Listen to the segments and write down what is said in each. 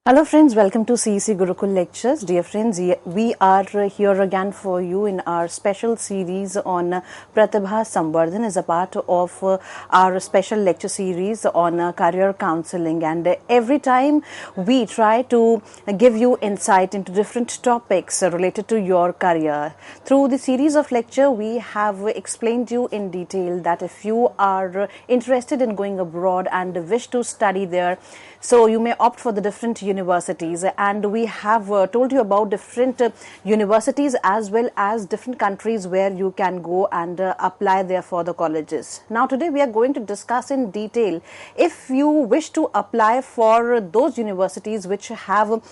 Hello friends, welcome to CEC Gurukul Lectures. Dear friends, we are here again for you in our special series on Pratibha Samvardhan as a part of our special lecture series on career counseling, and every time we try to give you insight into different topics related to your career. Through the series of lecture, we have explained you in detail that if you are interested in going abroad and wish to study there, so you may opt for the different universities, and we have told you about different universities as well as different countries where you can go and apply there for the colleges. Now today we are going to discuss in detail if you wish to apply for those universities which have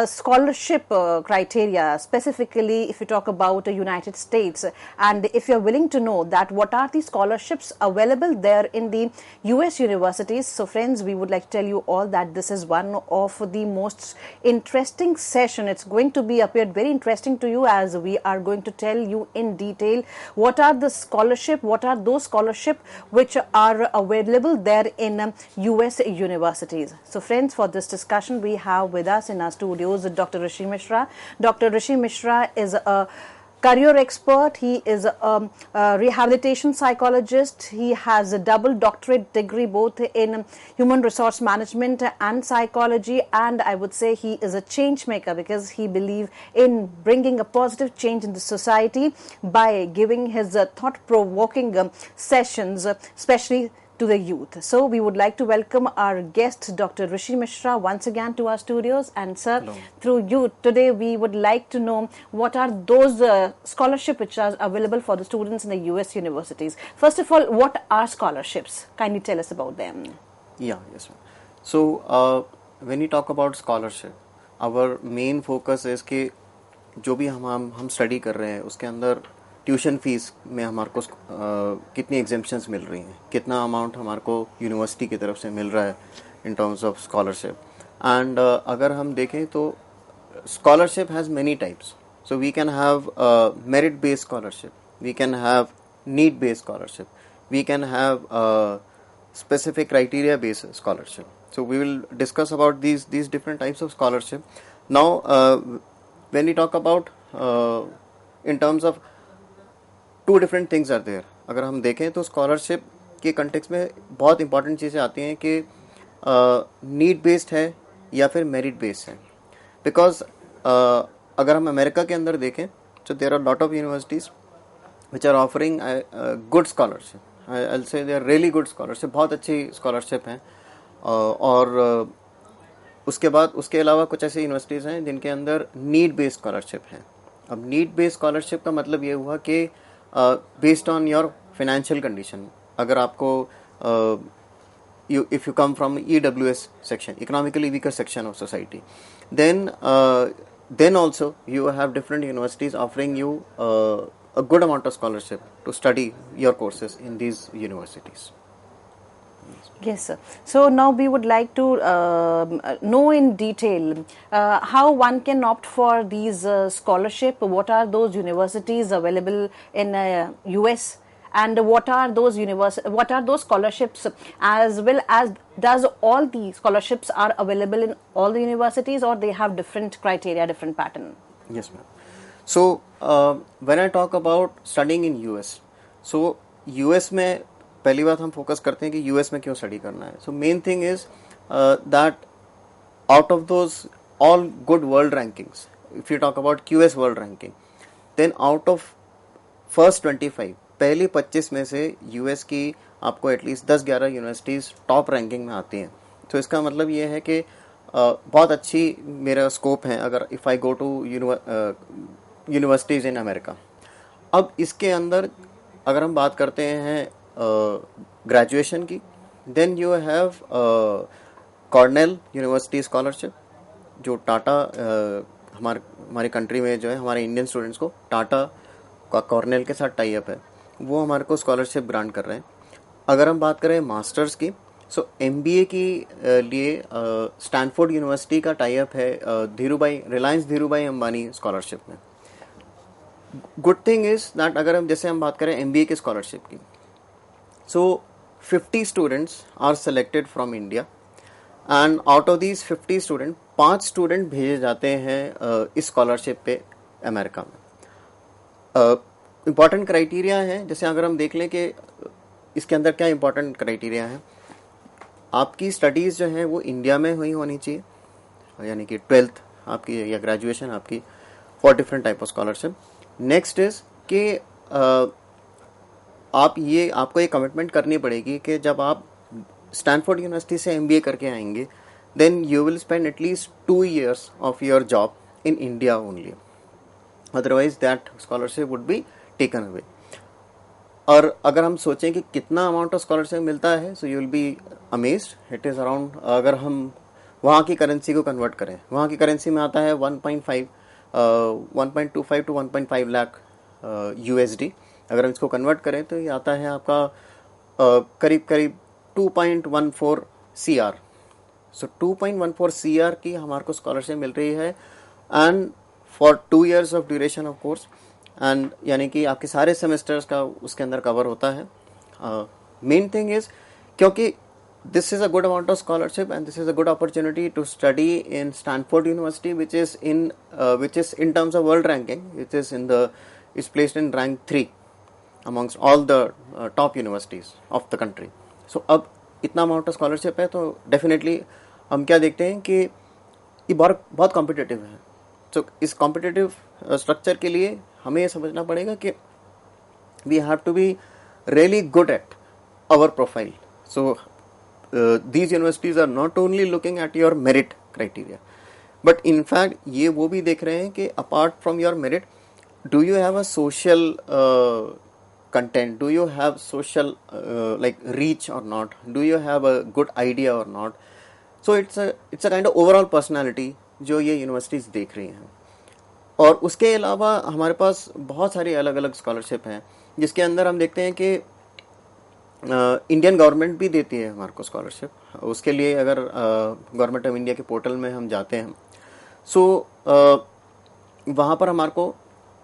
scholarship criteria, specifically if you talk about the United States, and if you're willing to know that what are the scholarships available there in the US universities. So friends, we would like to tell you all that this is one of the most interesting session. It's going to be appeared very interesting to you, as we are going to tell you in detail what are the scholarship, what are those scholarship which are available there in US universities. So friends, for this discussion we have with us in our studios Dr. Rishi Mishra. Dr. Rishi Mishra is a career expert. He is a rehabilitation psychologist. He has a double doctorate degree both in human resource management and psychology, and I would say he is a change maker because he believes in bringing a positive change in the society by giving his thought-provoking sessions, especially to the youth. So we would like to welcome our guest Dr. Rishi Mishra once again to our studios. And sir, hello. Through you today we would like to know what are those scholarships which are available for the students in the US universities. First of all, what are scholarships? Kindly tell us about them. Yeah, yes ma'am. So when you talk about scholarship, our main focus is कि जो भी हम study कर रहे हैं उसके अंदर tuition fees में हमारे को कितनी एग्जेम्पशंस मिल रही हैं, कितना अमाउंट हमारे को यूनिवर्सिटी की तरफ से मिल रहा है in terms of scholarship. And अगर हम देखें तो scholarship has many types. So we can have merit based scholarship, we can have need based scholarship, we can have specific criteria based scholarship. So we will discuss about these different types of scholarship. Now when we talk about in terms of two different things are there. अगर हम देखें तो scholarship के context में बहुत important चीज़ें आती हैं कि नीड बेस्ड है या फिर मेरिट बेस्ड है. बिकॉज अगर हम अमेरिका के अंदर देखें तो there are lot of universities which are offering good scholarship. I will say they are really good scholarship, बहुत अच्छी स्कॉलरशिप हैं. और उसके बाद उसके अलावा कुछ ऐसी यूनिवर्सिटीज़ हैं जिनके अंदर नीड बेस्ड स्कॉलरशिप हैं. अब नीड बेस्ड स्कॉलरशिप का मतलब ये हुआ कि based on your financial condition. अगर आपको if you come from EWS section, economically weaker section of society, then also you have different universities offering you a good amount of scholarship to study your courses in these universities. Yes, sir. So now we would like to know in detail how one can opt for these scholarship. What are those universities available in US, and what are those scholarships, as well as does all the scholarships are available in all the universities, or they have different criteria, different pattern? Yes, ma'am. So when I talk about studying in US, so US में पहली बात हम focus करते हैं कि US में क्यों study करना है. So main thing is that out of those all good world rankings, if you talk about QS world ranking, then out of first 25, पहली 25 में से यूएस की आपको एटलीस्ट 10-11 यूनिवर्सिटीज़ टॉप रैंकिंग में आती हैं. तो इसका मतलब ये है कि बहुत अच्छी मेरा स्कोप है अगर if I go to universities in America. अब इसके अंदर अगर हम बात करते हैं ग्रेजुएशन की, then you have Cornell University scholarship, जो टाटा हमारे कंट्री में जो है हमारे इंडियन स्टूडेंट्स को टाटा का कॉर्नेल के साथ टाई अप है, वो हमारे को स्कॉलरशिप ग्रांट कर रहे हैं. अगर हम बात करें मास्टर्स की, सो MBA की लिए स्टैनफोर्ड यूनिवर्सिटी का टाई अप है रिलायंस धीरूभाई अंबानी स्कॉलरशिप में. गुड थिंग इज दैट अगर हम जैसे हम बात करें MBA की स्कॉलरशिप की, so 50 students are selected from India, and out of these 50 students 5 student भेजे जाते हैं इस स्कॉलरशिप पे अमेरिका में। इम्पॉर्टेंट क्राइटेरिया है, जैसे अगर हम देख लें कि इसके अंदर क्या इम्पोर्टेंट क्राइटेरिया है, आपकी स्टडीज़ जो हैं वो इंडिया में हुई होनी चाहिए, यानी कि 12th आपकी या ग्रेजुएशन आपकी, for different type of scholarship. Next is कि आपको ये कमिटमेंट करनी पड़ेगी कि जब आप स्टैनफोर्ड यूनिवर्सिटी से एमबीए करके आएंगे, then you will spend at least 2 years of your job in India only, otherwise that scholarship would be taken away. और अगर हम सोचें कि कितना अमाउंट ऑफ स्कॉलरशिप मिलता है, so you will be amazed. It is around, अगर हम वहाँ की करेंसी को कन्वर्ट करें, वहाँ की करेंसी में आता है 1.25 to 1.5 लाख यूएसडी। अगर हम इसको कन्वर्ट करें तो ये आता है आपका करीब करीब 2.14 CR। सो 2.14 CR की हमारे को स्कॉलरशिप मिल रही है, and for 2 years of duration of course, and यानी कि आपके सारे सेमेस्टर्स का उसके अंदर कवर होता है। मेन थिंग इज, क्योंकि this is a good amount of scholarship and this is a good opportunity to study in Stanford University, which is in terms of world ranking, is placed in rank 3 amongst all the top universities of the country. So अब इतना amount of scholarship है, तो definitely हम क्या देखते हैं कि ये बहुत competitive है। So इस competitive structure के लिए हमें ये समझना पड़ेगा कि we have to be really good at our profile. So these universities are not only looking at your merit criteria, but in fact ये वो भी देख रहे हैं कि apart from your merit, do you have a social content, do you have social like reach or not, do you have a good idea or not. So it's a kind of overall personality जो ये universities देख रही हैं। और उसके अलावा हमारे पास बहुत सारी अलग अलग स्कॉलरशिप हैं, जिसके अंदर हम देखते हैं कि इंडियन गवर्नमेंट भी देती है हमारे को स्कॉलरशिप। उसके लिए अगर गवर्नमेंट ऑफ इंडिया के पोर्टल में हम जाते हैं, सो वहाँ पर हमारे को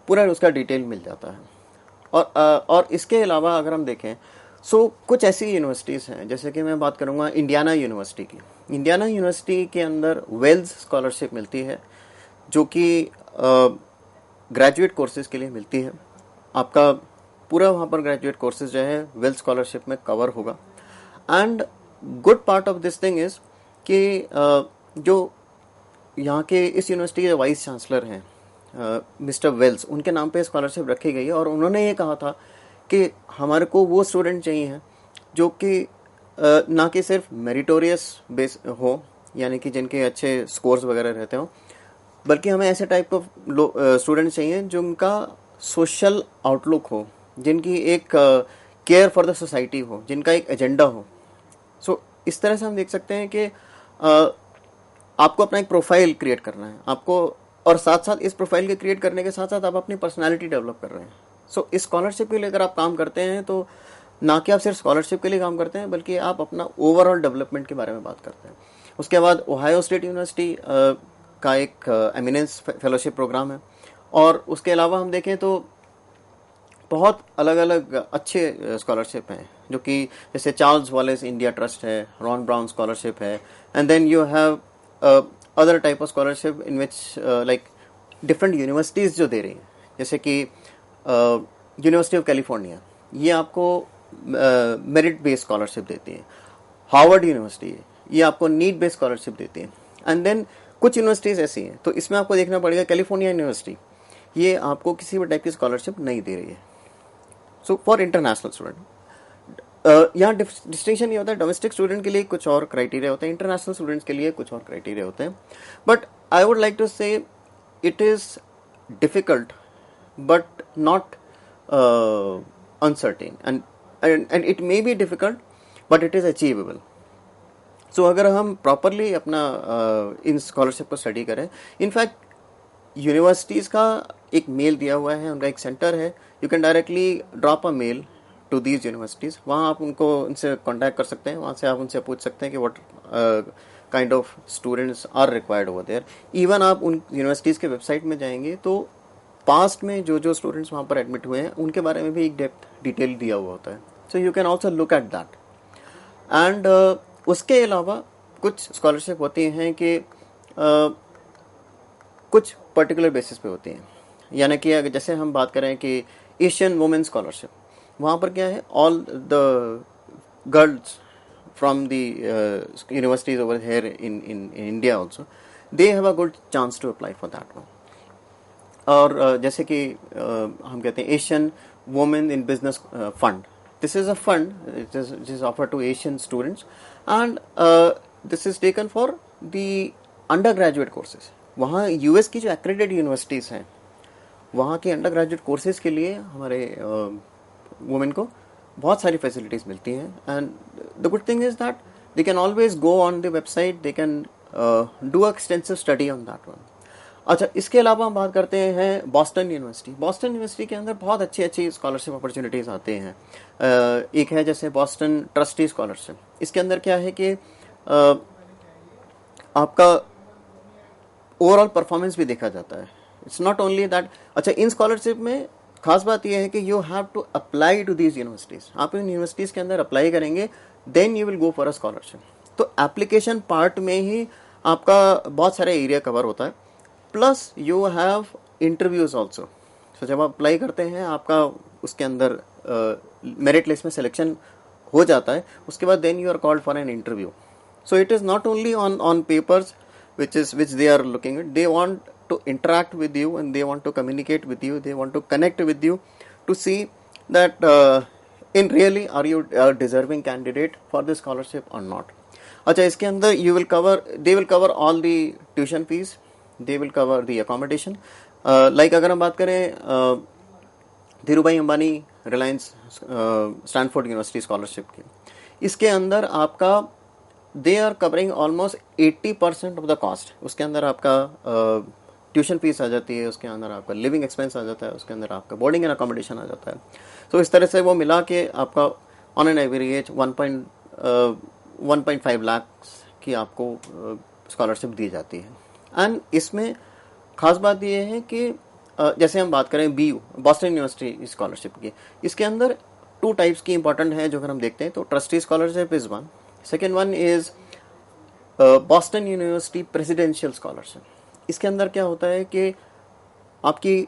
पूरा उसका डिटेल मिल जाता है। और इसके अलावा अगर हम देखें, सो कुछ ऐसी यूनिवर्सिटीज़ हैं, जैसे कि मैं बात करूँगा इंडियाना यूनिवर्सिटी की। इंडियाना यूनिवर्सिटी के अंदर वेल्स स्कॉलरशिप मिलती है, जो कि ग्रेजुएट कोर्सेज के लिए मिलती है। आपका पूरा वहाँ पर ग्रेजुएट कोर्सेज जो है वेल्स स्कॉलरशिप में कवर होगा। And good part of this thing is कि जो यहाँ के इस यूनिवर्सिटी के वाइस चांसलर हैं मिस्टर वेल्स, उनके नाम पे स्कॉलरशिप रखी गई है। और उन्होंने ये कहा था कि हमारे को वो स्टूडेंट चाहिए हैं जो कि ना कि सिर्फ मेरिटोरियस बेस हो, यानी कि जिनके अच्छे स्कोर्स वगैरह रहते हों, बल्कि हमें ऐसे टाइप ऑफ स्टूडेंट्स चाहिए जिनका सोशल आउटलुक हो, जिनकी एक केयर फॉर द सोसाइटी हो, जिनका एक एजेंडा हो। सो इस तरह से हम देख सकते हैं कि आपको अपना एक प्रोफाइल क्रिएट करना है आपको, और साथ साथ इस प्रोफाइल के क्रिएट करने के साथ साथ आप अपनी पर्सनालिटी डेवलप कर रहे हैं। सो इस स्कॉलरशिप के लिए अगर आप काम करते हैं, तो ना कि आप सिर्फ स्कॉलरशिप के लिए काम करते हैं, बल्कि आप अपना ओवरऑल डेवलपमेंट के बारे में बात करते हैं। उसके बाद ओहायो स्टेट यूनिवर्सिटी का एक एमिनेंस फेलोशिप प्रोग्राम है। और उसके अलावा हम देखें तो बहुत अलग अलग अच्छे स्कॉलरशिप हैं, जो कि जैसे चार्ल्स वॉलेस इंडिया ट्रस्ट है, रॉन ब्राउन स्कॉलरशिप है, and then you have other type of scholarship in which like different universities जो दे रही हैं, जैसे कि यूनिवर्सिटी ऑफ कैलिफोर्निया, ये आपको मेरिट बेस्ड स्कॉलरशिप देती है। हार्वर्ड यूनिवर्सिटी है, ये आपको नीड बेस्ड स्कॉलरशिप देती है। एंड देन कुछ यूनिवर्सिटीज़ ऐसी हैं, तो इसमें आपको देखना पड़ेगा कैलिफोर्निया यूनिवर्सिटी ये आपको किसी भी टाइप की स्कॉलरशिप नहीं दे रही है। सो फॉर इंटरनेशनल स्टूडेंट यहाँ डिस्टिंक्शन ये होता है, डोमेस्टिक स्टूडेंट के लिए कुछ और क्राइटेरिया होते हैं, इंटरनेशनल स्टूडेंट्स के लिए कुछ और क्राइटेरिया होते हैं। But I would like to say it is difficult but not uncertain, and it may be difficult but it is achievable. So अगर हम प्रॉपरली अपना इन स्कॉलरशिप को स्टडी करें, इनफैक्ट यूनिवर्सिटीज़ का एक मेल दिया हुआ है, उनका एक सेंटर है, you can directly drop a mail to these universities. वहाँ आप उनसे कांटेक्ट कर सकते हैं, वहाँ से आप उनसे पूछ सकते हैं कि what kind of students are required over there. Even आप उन यूनिवर्सिटीज़ के वेबसाइट में जाएंगे तो पास्ट में जो स्टूडेंट्स वहाँ पर एडमिट हुए हैं उनके बारे में भी एक डेप्थ डिटेल दिया हुआ होता है। सो you can also look at that. And उसके अलावा कुछ स्कॉलरशिप होती हैं कि कुछ पर्टिकुलर बेसिस पे होती हैं। यानी कि अगर जैसे हम बात करें कि एशियन वुमेन स्कॉलरशिप, वहाँ पर क्या है, all the girls from the universities over here in India also, they have a good chance to apply for that one. और जैसे कि हम कहते हैं Asian women in business fund, this is a fund which is offered to Asian students, and this is taken for the undergraduate courses. वहाँ US की जो accredited universities हैं, वहाँ के अंडर ग्रेजुएट कोर्सेज के लिए हमारे वुमेन को बहुत सारी फैसिलिटीज़ मिलती हैं। And the good thing is that they can always go on the website, they can do extensive study on that one. अच्छा, इसके अलावा हम बात करते हैं बॉस्टन यूनिवर्सिटी। बॉस्टन यूनिवर्सिटी के अंदर बहुत अच्छी अच्छी स्कॉलरशिप अपॉर्चुनिटीज़ आते हैं। एक है जैसे बॉस्टन ट्रस्टी स्कॉलरशिप। इसके अंदर क्या है कि आपका ओवरऑल परफॉर्मेंस भी देखा जाता है। It's not only that. अच्छा, इन स्कॉलरशिप में खास बात यह है कि you have to apply to these universities. आप इन यूनिवर्सिटीज़ के अंदर अप्लाई करेंगे, then you will go for a scholarship. तो एप्लीकेशन पार्ट में ही आपका बहुत सारा एरिया कवर होता है, plus you have interviews also. तो जब आप अप्लाई करते हैं, आपका उसके अंदर मेरिट लिस्ट में सिलेक्शन हो जाता है, उसके बाद then you are called for an interview. So it is not only on papers which they are looking at. They want to interact with you and they want to communicate with you. They want to connect with you to see that in really are you a deserving candidate for the scholarship or not. अच्छा, इसके अंदर they will cover all the tuition fees, they will cover the accommodation. Like अगर हम बात करें Dhirubhai Ambani Reliance Stanford University scholarship की, इसके अंदर आपका they are covering almost 80% of the cost. उसके अंदर आपका ट्यूशन फीस आ जाती है, उसके अंदर आपका लिविंग एक्सपेंस आ जाता है, उसके अंदर आपका बोर्डिंग एंड अकोमोडेशन आ जाता है। तो इस तरह से वो मिला के आपका ऑन एन एवरेज 1.5 लाख की आपको स्कॉलरशिप दी जाती है। एंड इसमें खास बात ये है कि जैसे हम बात करें BU बॉस्टन यूनिवर्सिटी स्कॉलरशिप की, इसके अंदर 2 टाइप्स की इंपॉर्टेंट है जो अगर हम देखते हैं तो trustee scholarship is one, second one is Boston university presidential scholarship. इसके अंदर क्या होता है कि आपकी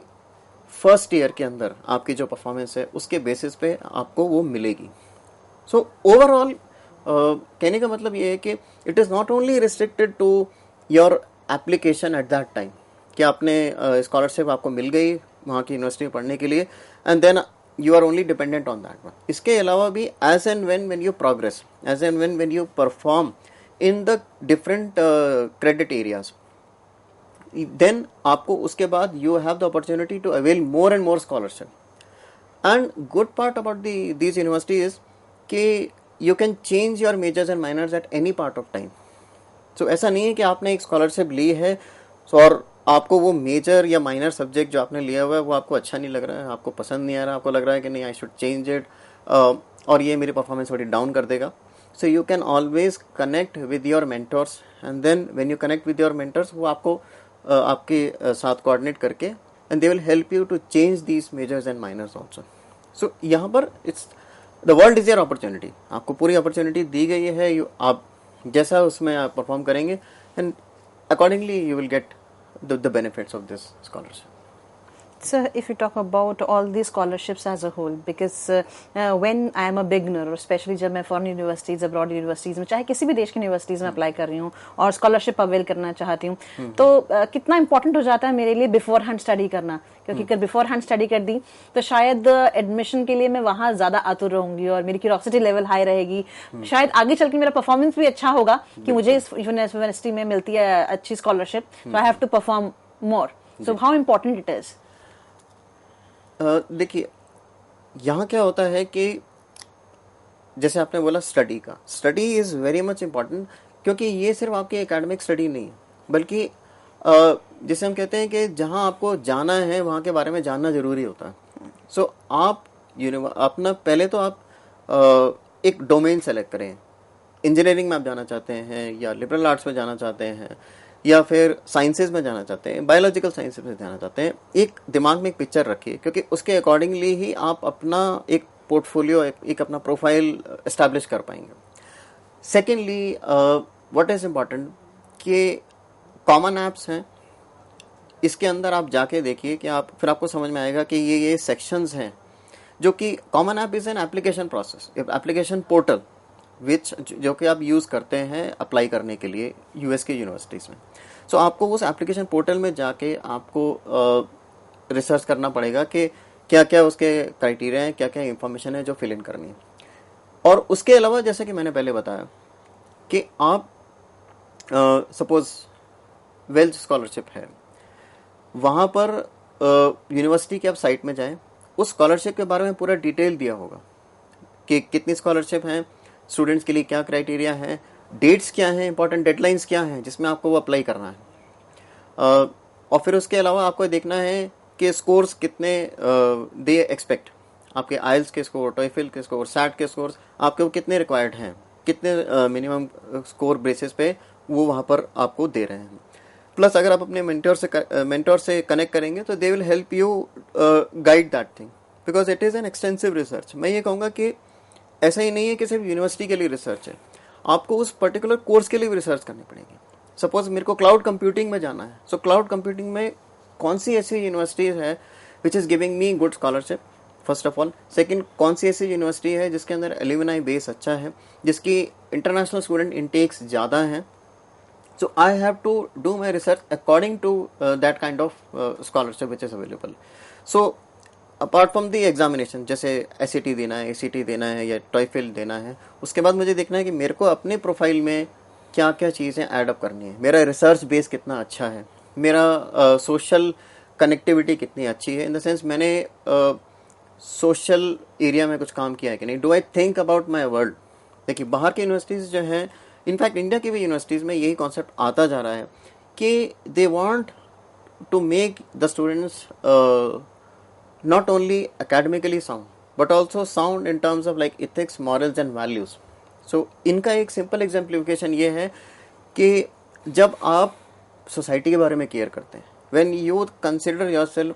फर्स्ट ईयर के अंदर आपकी जो परफॉर्मेंस है उसके बेसिस पे आपको वो मिलेगी। सो ओवरऑल कहने का मतलब ये है कि it is not only restricted to your application at that time कि आपने स्कॉलरशिप आपको मिल गई वहाँ की यूनिवर्सिटी में पढ़ने के लिए, and then you are only dependent on that one. इसके अलावा भी as and when you progress, as and when you perform in the different credit areas, then आपको उसके बाद you have the opportunity to avail more and more scholarship. And good part about these universities is कि you can change your majors and minors at any part of time. So ऐसा नहीं है कि आपने एक स्कॉलरशिप ली है और आपको वो मेजर या माइनर सब्जेक्ट जो आपने लिया हुआ है वो आपको अच्छा नहीं लग रहा है, आपको पसंद नहीं आ रहा, आपको लग रहा है कि नहीं आई शुड चेंज इट और ये मेरी परफॉर्मेंस थोड़ी डाउन कर देगा। So you can always connect with your mentors, and then when you connect with your mentors, वो आपको आपके साथ कोऑर्डिनेट करके and they will help you to change these measures and minors also. So यहाँ पर it's the world is your opportunity. आपको पूरी opportunity दी गई है, आप जैसा उसमें आप परफॉर्म करेंगे and accordingly you will get the benefits of this scholarship. So if you talk about all these scholarships as a whole, because when I am a beginner, or especially जब मैं foreign universities, abroad universities में, चाहे किसी भी देश की universities में apply कर रही हूँ और scholarship अवेल करना चाहती हूँ, तो कितना important हो जाता है मेरे लिए बिफोर हैंड स्टडी करना, क्योंकि अगर बिफोर हैंड स्टडी कर दी तो शायद एडमिशन के लिए मैं वहाँ ज़्यादा आतुर रहूँगी और मेरी क्यूरोसिटी लेवल हाई रहेगी, शायद आगे चल के मेरा परफॉर्मेंस भी अच्छा होगा कि मुझे इस यूनिवर्सिटी में मिलती है अच्छी scholarship, so I have to perform more. So how important it is? देखिए, यहाँ क्या होता है कि जैसे आपने बोला study is very much important, क्योंकि ये सिर्फ आपकी एकेडमिक स्टडी नहीं है, बल्कि जैसे हम कहते हैं कि जहाँ आपको जाना है वहाँ के बारे में जानना ज़रूरी होता है। सो आप अपना पहले तो आप एक डोमेन सेलेक्ट करें। इंजीनियरिंग में आप जाना चाहते हैं या लिबरल आर्ट्स में जाना चाहते हैं या फिर साइंसेज में जाना चाहते हैं, बायोलॉजिकल साइंसेज में जाना चाहते हैं, एक दिमाग में एक पिक्चर रखिए, क्योंकि उसके अकॉर्डिंगली ही आप अपना एक पोर्टफोलियो, एक अपना प्रोफाइल एस्टैब्लिश कर पाएंगे। सेकेंडली व्हाट इज़ इम्पॉर्टेंट कि कॉमन ऐप्स हैं, इसके अंदर आप जाके देखिए कि आप फिर आपको समझ में आएगा कि ये सेक्शंस हैं जो कि common app is an application process, application portal which जो कि आप यूज़ करते हैं अप्लाई करने के लिए यूएस के यूनिवर्सिटीज़ में। सो आपको उस एप्लीकेशन पोर्टल में जाके आपको रिसर्च करना पड़ेगा कि क्या क्या उसके क्राइटेरिया हैं, क्या क्या इंफॉर्मेशन है जो फिल इन करनी है। और उसके अलावा जैसे कि मैंने पहले बताया कि आप सपोज वेल्थ स्कॉलरशिप है, वहाँ पर यूनिवर्सिटी की आप साइट में जाएं, उस स्कॉलरशिप के बारे में पूरा डिटेल दिया होगा कि कितनी स्कॉलरशिप हैं, स्टूडेंट्स के लिए क्या क्राइटेरिया है, डेट्स क्या हैं, इंपॉर्टेंट डेडलाइंस क्या हैं जिसमें आपको वो अप्लाई करना है। और फिर उसके अलावा आपको देखना है कि स्कोर्स कितने दे एक्सपेक्ट, आपके आइल्स के स्कोर, टॉइफल के स्कोर, सैट के स्कोर्स आपके वो कितने रिक्वायर्ड हैं, कितने मिनिमम स्कोर बेसिस पे वो वहाँ पर आपको दे रहे हैं। प्लस अगर आप अपने मेंटोर से कनेक्ट करेंगे तो दे will help you guide that thing, because it is an extensive research. मैं ये कहूँगा कि ऐसा ही नहीं है कि सिर्फ यूनिवर्सिटी के लिए रिसर्च है, आपको उस पर्टिकुलर कोर्स के लिए भी रिसर्च करनी पड़ेगी। सपोज मेरे को क्लाउड कंप्यूटिंग में जाना है, सो क्लाउड कंप्यूटिंग में कौन सी ऐसी यूनिवर्सिटीज़ है which is giving me good scholarship, first of all. Second, कौन सी ऐसी यूनिवर्सिटी है जिसके अंदर एलुमनाई बेस अच्छा है, जिसकी इंटरनेशनल स्टूडेंट इनटेक्स ज़्यादा हैं। So I have to do my research according to that kind of scholarship which is available. So apart from the examination, जैसे SAT देना है, ACT देना है या TOEFL देना है, उसके बाद मुझे देखना है कि मेरे को अपने प्रोफाइल में क्या क्या चीज़ें ऐड अप करनी है, मेरा रिसर्च बेस कितना अच्छा है, मेरा सोशल कनेक्टिविटी कितनी अच्छी है, इन द सेंस मैंने सोशल एरिया में कुछ काम किया है कि नहीं, do I think about my world. देखिए बाहर की यूनिवर्सिटीज़ जो हैं, इनफैक्ट इंडिया की भी यूनिवर्सिटीज़ में यही कॉन्सेप्ट आता जा रहा है कि they want to make the students not only academically sound but also sound in terms of like ethics, morals and values. So इनका एक सिंपल एग्जाम्प्लिफिकेशन ये है कि जब आप सोसाइटी के बारे में केयर करते हैं, when you consider yourself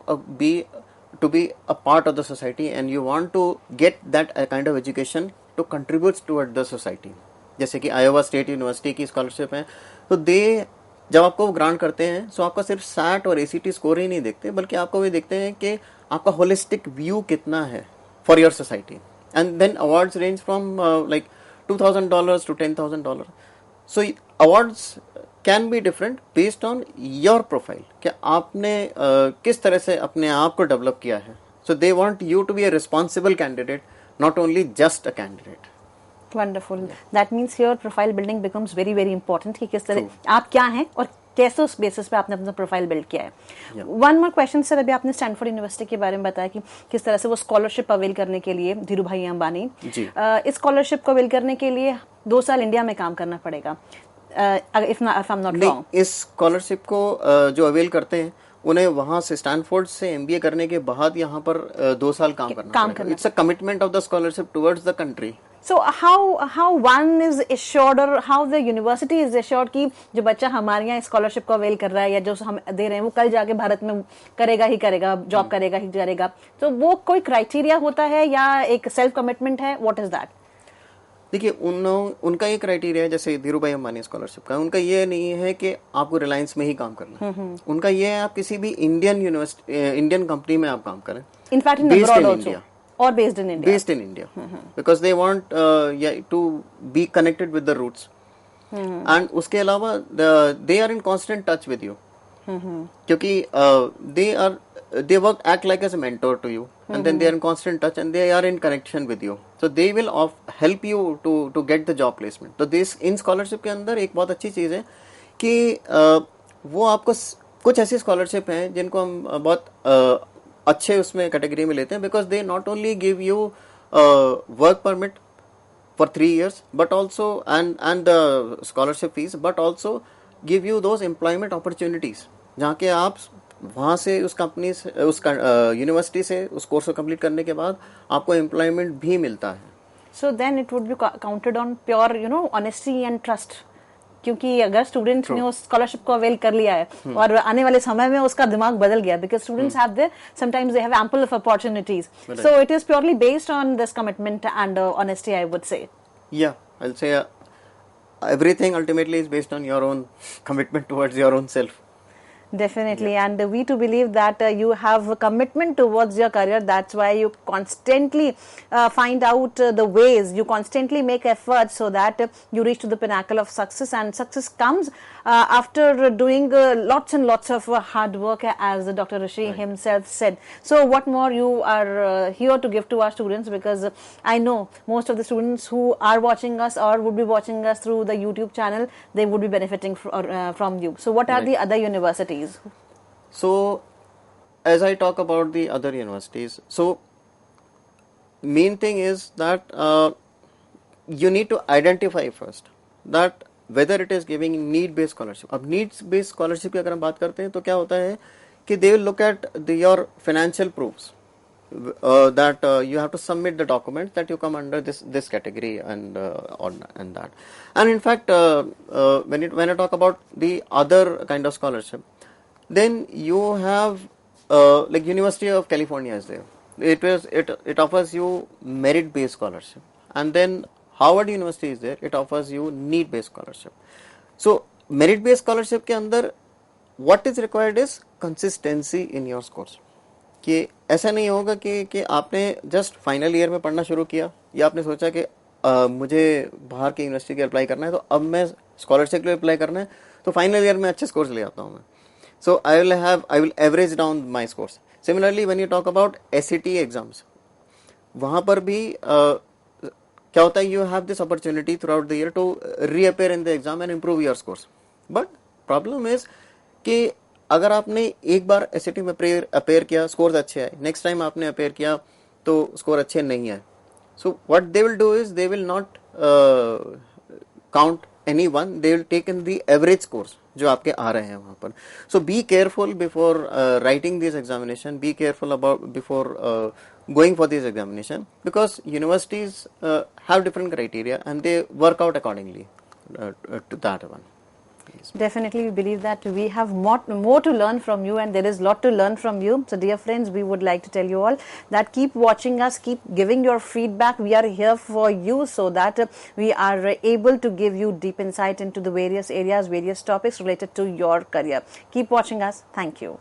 to be a part of the society and you want to get that kind of education to contribute toward the society, जैसे कि आयोवा स्टेट यूनिवर्सिटी की स्कॉलरशिप है, तो दे जब आपको ग्रांट करते हैं सो आपका सिर्फ सैट और ACT स्कोर ही नहीं देखते, बल्कि आपको भी देखते हैं कि आपका होलिस्टिक व्यू कितना है for your society. And then awards range from like $2,000 to $10,000। So awards can be different based on your profile, कि आपने किस तरह से अपने आप को डेवलप किया है। So they want you to be a responsible candidate, not only just a candidate. Wonderful. That means here profile building becomes very very important कि किस तरह आप क्या हैं और कैसे उस बेसिस पे आपने अपना प्रोफाइल बिल्ड किया है। वन मोर क्वेश्चन सर, अभी आपने स्टैनफोर्ड यूनिवर्सिटी के बारे में बताया कि किस तरह से वो स्कॉलरशिप अवेल करने के लिए धीरू भाई अंबानी, इस स्कॉलरशिप को अवेल करने के लिए 2 साल इंडिया में काम करना पड़ेगा, if I am not wrong. इस स्कॉलरशिप को जो अवेल करते हैं उन्हें वहां से स्टैनफोर्ड से MBA करने के बाद यहाँ पर 2 साल काम करना। It's a commitment of the scholarship towards the country. So how one is assured or how the university is assured कि जो बच्चा हमारे यहाँ स्कॉलरशिप को अवेल कर रहा है या जो हम दे रहे हैं वो कल जाके भारत में करेगा ही करेगा, जॉब करेगा ही करेगा, तो वो कोई क्राइटेरिया होता है या एक सेल्फ कमिटमेंट है, व्हाट इज दैट? देखिए उनका ये क्राइटेरिया है, जैसे धीरू भाई अंबानी स्कॉलरशिप का, उनका ये नहीं है कि आपको रिलायंस में ही काम करना है। उनका ये है आप किसी भी इंडियन कंपनी में आप काम करें, in fact in abroad also or based in India, because they want to be connected with the roots, and उसके अलावा they are in constant touch with you, क्योंकि they act like as a mentor to you, and then they are in constant touch and they are in connection with you, so they will help you to get the job placement. तो इन scholarship के अंदर एक बहुत अच्छी चीज़ है कि वो आपको कुछ ऐसी स्कॉलरशिप हैं जिनको हम बहुत अच्छे उसमें कैटेगरी में लेते हैं, because they not only give you work permit for 3 years but also and the scholarship fees, but also give you those employment opportunities, जहाँ के आप वहाँ से उस कंपनी से उस यूनिवर्सिटी से उस कोर्स को कंप्लीट करने के बाद आपको एम्प्लॉयमेंट भी मिलता है। So then it would be counted on pure honesty and trust, क्योंकि अगर स्टूडेंट ने उस स्कॉलरशिप को अवेल कर लिया है और आने वाले समय में उसका दिमाग बदल गया, because students have there sometimes they have ample of opportunities, so it is purely based on this commitment and honesty, I would say. या I will say everything ultimately is based on your own commitment towards your own self. Definitely, and we to believe that you have a commitment towards your career. That's why you constantly find out the ways. You constantly make efforts so that you reach to the pinnacle of success. And success comes after doing lots and lots of hard work, as Dr. Rishi himself said. So, what more you are here to give to our students? Because I know most of the students who are watching us or would be watching us through the YouTube channel, they would be benefiting from you. So, what are the other universities? So, as I talk about the other universities, so main thing is that you need to identify first that whether it is giving need based scholarship. अब needs based scholarship की अगर हम बात करते हैं तो क्या होता है कि they will look at your financial proofs. That you have to submit the documents that you come under this category and that. And in fact, when I talk about the other kind of scholarship, then you have like University of California is there. It offers you merit based scholarship, and then Harvard University is there. It offers you need based scholarship. So merit based scholarship के अंदर what is required is consistency in your scores. कि ऐसा नहीं होगा कि आपने just final year में पढ़ना शुरू किया या आपने सोचा कि मुझे बाहर की यूनिवर्सिटी के अप्लाई करना है तो अब मैं स्कॉलरशिप के लिए अप्लाई करना है तो फाइनल ईयर में अच्छे स्कोर्स ले आता हूँ मैं. So I will average down my scores. Similarly when you talk about SCT exams, वहाँ पर भी क्या होता है, you have this opportunity throughout the year to reappear in the exam and improve your scores. But problem is कि अगर आपने एक बार एससीटी में अपेयर किया, स्कोर्स अच्छे आए, नेक्स्ट टाइम आपने अपेयर किया तो स्कोर अच्छे नहीं आए, so what they will do is they will not count anyone, they will take in the average scores जो आपके आ रहे हैं वहाँ पर. So be careful before writing this examination. Be careful about before going for this examination, because universities have different criteria and they work out accordingly to that one. Definitely, we believe that we have more to learn from you, and there is a lot to learn from you. So, dear friends, we would like to tell you all that keep watching us, keep giving your feedback. We are here for you so that we are able to give you deep insight into the various areas, various topics related to your career. Keep watching us. Thank you.